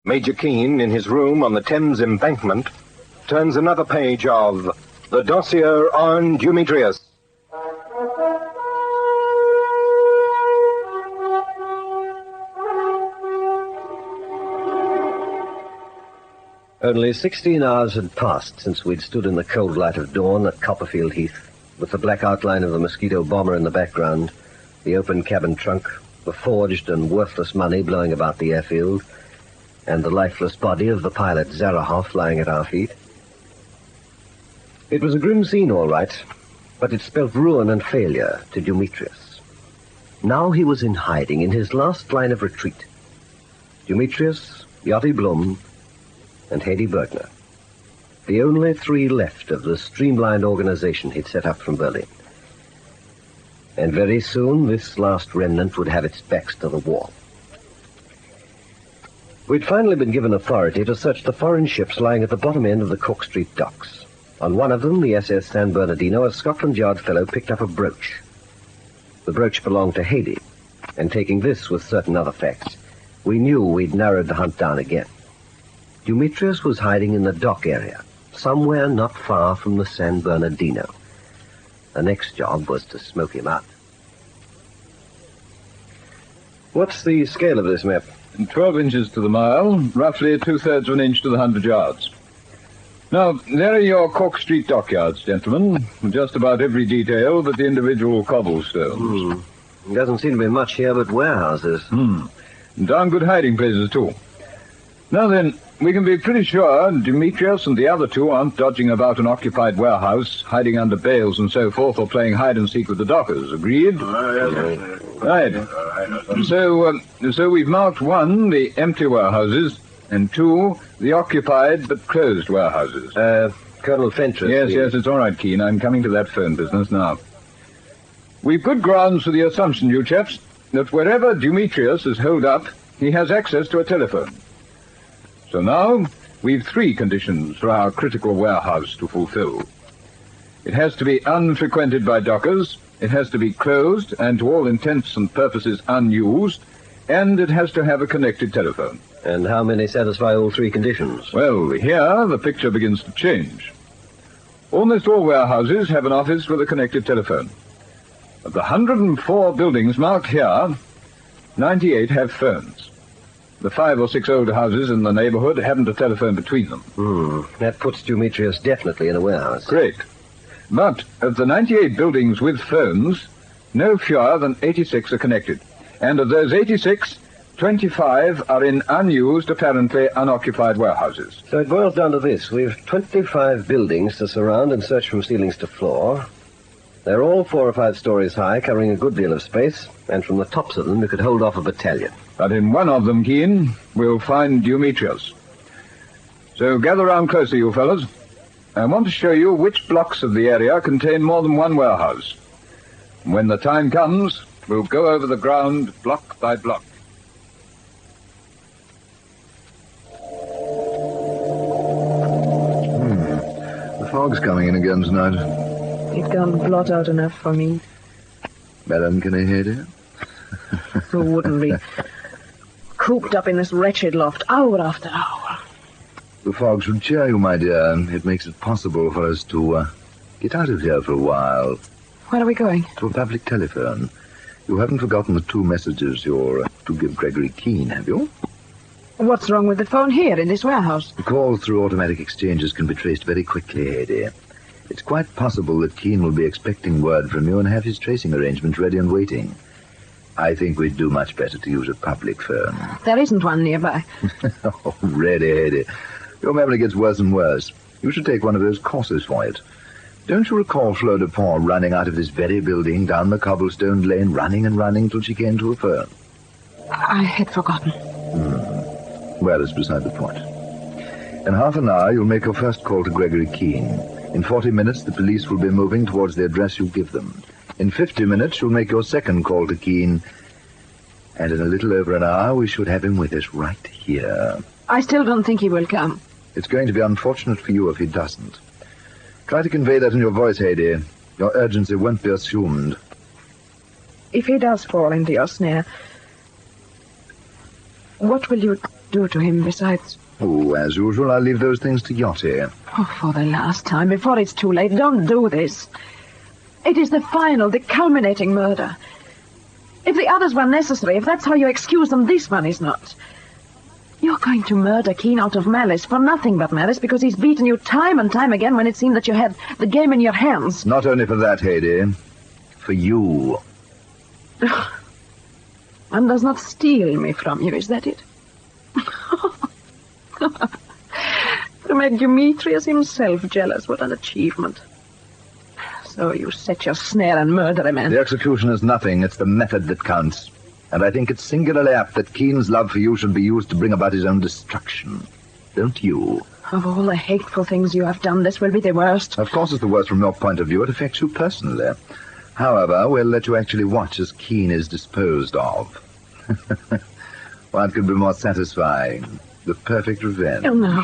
Major Keane, in his room on the Thames Embankment, turns another page of the Dossier On Dumetrius. Only 16 hours had passed since we'd stood in the cold light of dawn at Copperfield Heath, with the black outline of the Mosquito bomber in the background, the open cabin trunk, the forged and worthless money blowing about the airfield, and the lifeless body of the pilot Zarahoff lying at our feet. It was a grim scene, all right, but it spelt ruin and failure to Dumetrius. Now he was in hiding, in his last line of retreat. Dumetrius, Yachty Blum, and Hedy Bergner. The only three left of the streamlined organization he'd set up from Berlin. And very soon, this last remnant would have its backs to the wall. We'd finally been given authority to search the foreign ships lying at the bottom end of the Cork Street docks. On one of them, the SS San Bernardino, a Scotland Yard fellow picked up a brooch. The brooch belonged to Hedy, and taking this with certain other facts, we knew we'd narrowed the hunt down again. Dumetrius was hiding in the dock area, somewhere not far from the San Bernardino. The next job was to smoke him out. What's the scale of this map? 12 inches to the mile, roughly 2/3 of an inch to the 100 yards. Now, there are your Cork Street dockyards, gentlemen. Just about every detail but the individual cobblestones. Doesn't seem to be much here but warehouses. And darn good hiding places, too. Now then, we can be pretty sure Dumetrius and the other two aren't dodging about an occupied warehouse, hiding under bales and so forth, or playing hide-and-seek with the dockers. Agreed? Yes. Right. So we've marked 1, the empty warehouses, and 2, the occupied but closed warehouses. Colonel Fentress. Yes, it's all right, Keane. I'm coming to that phone business now. We've good grounds for the assumption, you chaps, that wherever Dumetrius is holed up, he has access to a telephone. So now, we've 3 conditions for our critical warehouse to fulfill. It has to be unfrequented by dockers, it has to be closed and to all intents and purposes unused, and it has to have a connected telephone. And how many satisfy all 3 conditions? Well, here the picture begins to change. Almost all warehouses have an office with a connected telephone. Of the 104 buildings marked here, 98 have phones. The 5 or 6 older houses in the neighborhood haven't a telephone between them. That puts Dumetrius definitely in a warehouse. Great. But of the 98 buildings with phones, no fewer than 86 are connected. And of those 86, 25 are in unused, apparently unoccupied warehouses. So it boils down to this. We've 25 buildings to surround and search from ceilings to floor. They're all 4 or 5 stories high, covering a good deal of space, and from the tops of them you could hold off a battalion. But in one of them, Keane, we'll find Dumetrius. So gather round closer, you fellows. I want to show you which blocks of the area contain more than one warehouse. And when the time comes, we'll go over the ground block by block. The fog's coming in again tonight. It can't blot out enough for me. Melancholy, Hedy? Who wouldn't be? Cooped up in this wretched loft, hour after hour. The fog should cheer you, my dear. It makes it possible for us to get out of here for a while. Where are we going? To a public telephone. You haven't forgotten the 2 messages you're to give Gregory Keane, have you? What's wrong with the phone here in this warehouse? The calls through automatic exchanges can be traced very quickly, Hedy. It's quite possible that Keane will be expecting word from you and have his tracing arrangements ready and waiting. I think we'd do much better to use a public phone. There isn't one nearby. Oh, really, Hedy. Your memory gets worse and worse. You should take one of those courses for it. Don't you recall Flo de Pont running out of this very building, down the cobblestone lane, running and running till she came to a phone? I had forgotten. Well, it's beside the point. In half an hour, you'll make your first call to Gregory Keane. In 40 minutes, the police will be moving towards the address you give them. In 50 minutes, you'll make your second call to Keane. And in a little over an hour, we should have him with us right here. I still don't think he will come. It's going to be unfortunate for you if he doesn't. Try to convey that in your voice, Hedy. Your urgency won't be assumed. If he does fall into your snare, What will you do to him besides? Oh, as usual, I'll leave those things to Yachty. Oh, for the last time, before it's too late, don't do this. It is the final, the culminating murder. If the others were necessary, if that's how you excuse them, this one is not. You're going to murder Keene out of malice, for nothing but malice, because he's beaten you time and time again when it seemed that you had the game in your hands. Not only for that, Haydee. For you. One does not steal me from you, is that it? To make Dumetrius himself jealous, what an achievement. So you set your snare and murder a man. The execution is nothing. It's the method that counts. And I think it's singularly apt that Keene's love for you should be used to bring about his own destruction. Don't you? Of all the hateful things you have done, this will be the worst. Of course it's the worst from your point of view. It affects you personally. However, we'll let you actually watch as Keene is disposed of. What could be more satisfying? The perfect revenge. Oh, no.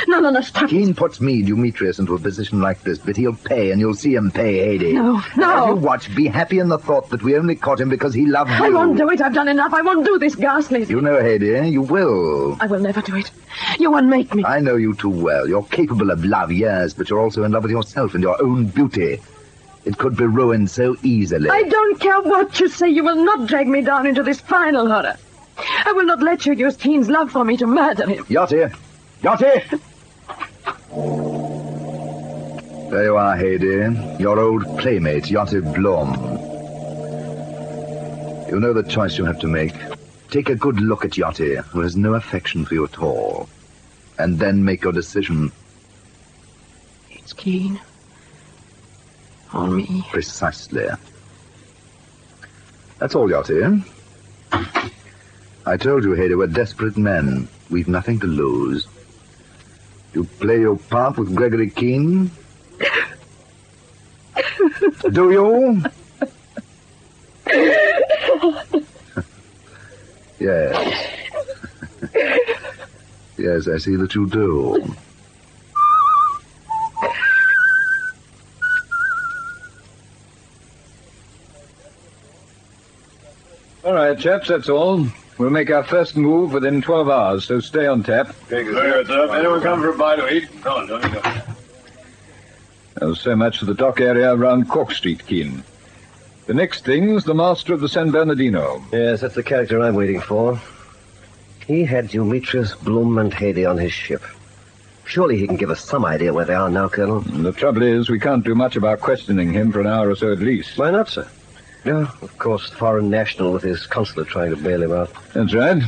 No, stop. Keene puts me, Dumetrius, into a position like this, but he'll pay, and you'll see him pay, Haydee. No. As you watch, be happy in the thought that we only caught him because he loved you. I won't do it. I've done enough. I won't do this ghastly. You know, Haydee, you will. I will never do it. You won't make me. I know you too well. You're capable of love, yes, but you're also in love with yourself and your own beauty. It could be ruined so easily. I don't care what you say. You will not drag me down into this final horror. I will not let you use Keene's love for me to murder him. Yachty! Yachty! There you are, Haydee. Your old playmate, Yachty Blom. You know the choice you have to make. Take a good look at Yachty, who has no affection for you at all. And then make your decision. It's Keene. On me. Precisely. That's all, Yachty. I told you, Haydee, we're desperate men. We've nothing to lose. You play your part with Gregory Keene? Do you? Yes. Yes, I see that you do. All right, chaps, that's all. We'll make our first move within 12 hours, so stay on tap. Very good, sir. Anyone come for a bite to eat? No, don't you go. So much for the dock area around Cork Street, Keene. The next thing's the master of the San Bernardino. Yes, that's the character I'm waiting for. He had Dumetrius, Blum, and Haydee on his ship. Surely he can give us some idea where they are now, Colonel. The trouble is, we can't do much about questioning him for an hour or so at least. Why not, sir? No, of course, foreign national with his consulate trying to bail him out. That's right.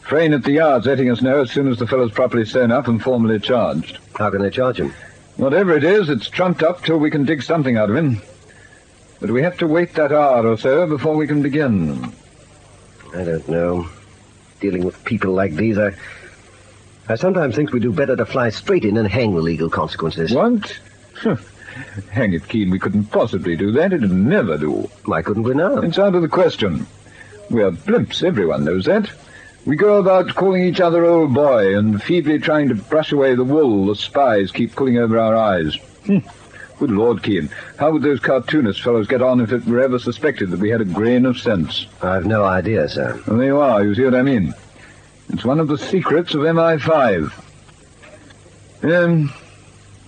Frayne at the yard's letting us know as soon as the fellow's properly sewn up and formally charged. How can they charge him? Whatever it is, it's trumped up till we can dig something out of him. But we have to wait that hour or so before we can begin. I don't know. Dealing with people like these, I sometimes think we do better to fly straight in and hang the legal consequences. What? Hang it, Keene, we couldn't possibly do that. It'd never do. Why couldn't we now? It's out of the question. We're blimps, everyone knows that. We go about calling each other old boy and feebly trying to brush away the wool the spies keep pulling over our eyes. Good Lord, Keene, how would those cartoonist fellows get on if it were ever suspected that we had a grain of sense? I've no idea, sir. Well, there you are, you see what I mean. It's one of the secrets of MI5.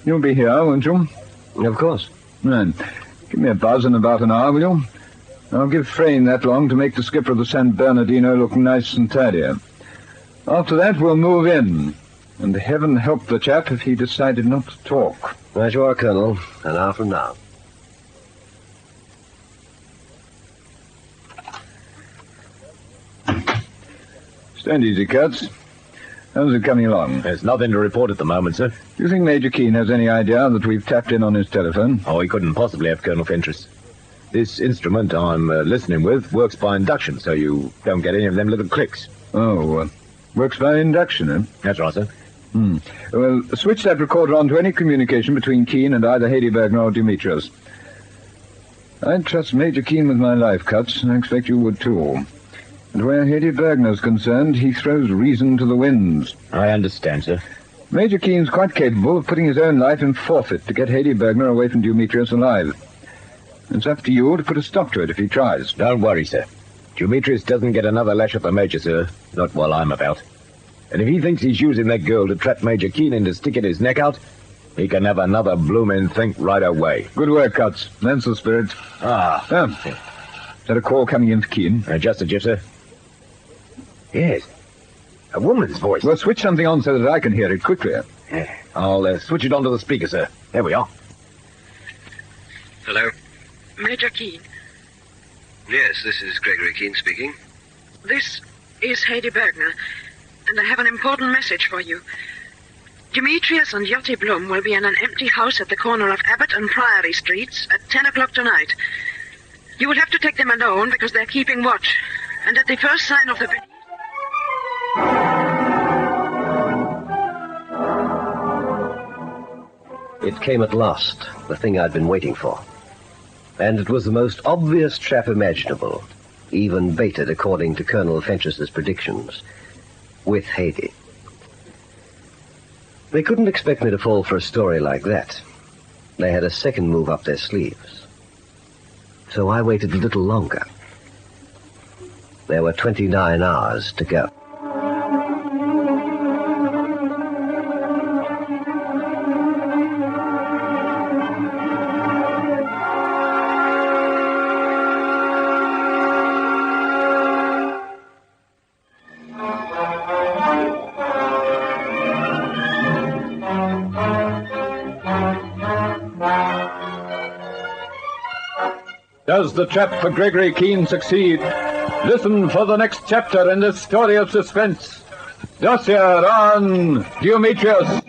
You'll be here, won't you? Of course. Right. Give me a buzz in about an hour, will you? I'll give Frayne that long to make the skipper of the San Bernardino look nice and tidy. After that, we'll move in. And heaven help the chap if he decided not to talk. Right you are, Colonel. An hour from now. Stand easy, Kurtz. How's it coming along? There's nothing to report at the moment, sir. Do you think Major Keene has any idea that we've tapped in on his telephone? Oh, he couldn't possibly have, Colonel Fentress. This instrument I'm listening with works by induction, so you don't get any of them little clicks. Oh, works by induction, eh? That's right, sir. Well, switch that recorder on to any communication between Keene and either Haydee Bergner or Dumetrius. I'd trust Major Keene with my life, Kurtz, and I expect you would too. And where Haydee Bergner's concerned, he throws reason to the winds. I understand, sir. Major Keene's quite capable of putting his own life in forfeit to get Haydee Bergner away from Dumetrius alive. It's up to you to put a stop to it if he tries. Don't worry, sir. Dumetrius doesn't get another lash at the Major, sir. Not while I'm about. And if he thinks he's using that girl to trap Major Keen into sticking his neck out, he can have another bloomin' think right away. Good work, Cuts. That's the spirit. Is that a call coming in for Keen? Just a jiff, sir. Yes. A woman's voice. Well, switch something on so that I can hear it quickly. Yeah. I'll switch it onto the speaker, sir. There we are. Hello? Major Keen, Yes, this is Gregory Keen speaking. this is Heidi Bergner, and I have an important message for you. Dumetrius and Yachty Blum will be in an empty house at the corner of Abbott and Priory Streets at 10 o'clock tonight. You will have to take them alone because they're keeping watch, and at the first sign of the... It came at last, the thing I'd been waiting for. And it was the most obvious trap imaginable, even baited according to Colonel Fentress's predictions, with Haiti. They couldn't expect me to fall for a story like that. They had a second move up their sleeves. So I waited a little longer. There were 29 hours to go. Does the trap for Gregory Keen succeed? Listen for the next chapter in this story of suspense. Dossier on Dumetrius.